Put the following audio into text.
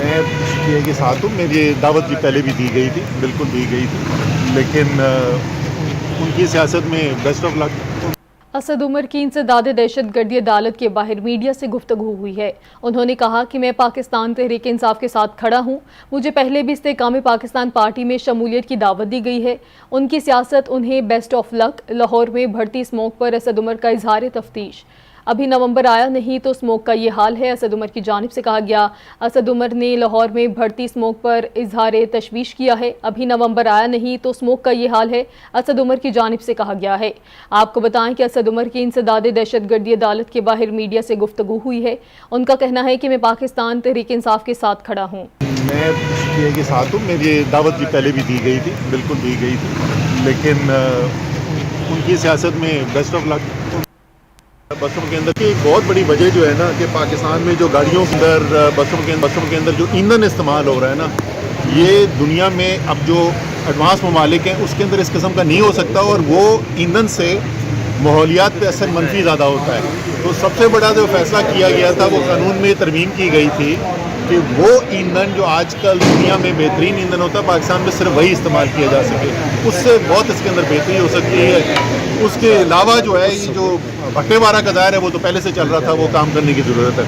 मैं PA के साथ हूँ। मेरी दावत भी पहले भी दी गई थी, बिल्कुल दी गई थी, लेकिन उनकी सियासत में best of luck. Asad Umar की इंसदाद दहशत गर्दी अदालत के बाहर मीडिया से गुफ्तगू हुई है। उन्होंने कहा कि मैं पाकिस्तान तहरीक इंसाफ के साथ खड़ा हूँ। मुझे पहले भी इस्तेकाम पाकिस्तान पार्टी में शमूलियत की दावत दी गई है। उनकी सियासत उन्हें बेस्ट ऑफ लक। लाहौर में बढ़ती स्मोक पर असद उमर का इजहार तफ्तीश। अभी नवंबर आया नहीं तो स्मोक का ये हाल है, असद उमर की जानिब से कहा गया। असद उमर ने लाहौर में बढ़ती स्मोक पर इजहार तशवीश किया है। अभी नवंबर आया नहीं तो स्मोक का ये हाल है, असद उमर की जानिब से कहा गया है। आपको बताएं कि असद उमर की इंसदाद दहशत गर्दी अदालत के बाहर मीडिया से गुफ्तगू हुई है। उनका कहना है कि मैं पाकिस्तान तहरीक इंसाफ के साथ खड़ा हूँ। मैं PA के साथ हूँ। मेरी दावत भी पहले भी दी गई थी, बिल्कुल दी गई थी, लेकिन उनकी सियासत में बेस्ट ऑफ लक। बसों के अंदर की एक बहुत बड़ी वजह जो है ना कि पाकिस्तान में जो गाड़ियों के अंदर बसों के अंदर जो ईंधन इस्तेमाल हो रहा है ना, ये दुनिया में अब जो एडवांस ममालिक हैं उसके अंदर इस किस्म का नहीं हो सकता, और वो ईंधन से माहौलियात पे असर मनफी ज़्यादा होता है। तो सबसे बड़ा जो फैसला किया गया था वो कानून में तरमीम की गई थी कि वो ईंधन जो आजकल दुनिया में बेहतरीन ईंधन होता है, पाकिस्तान में सिर्फ वही इस्तेमाल किया जा सके। उससे बहुत इसके अंदर बेहतरी हो सकती है। उसके अलावा जो है ये जो भट्टे वारा का दायर है वो तो पहले से चल रहा था, वो काम करने की ज़रूरत है।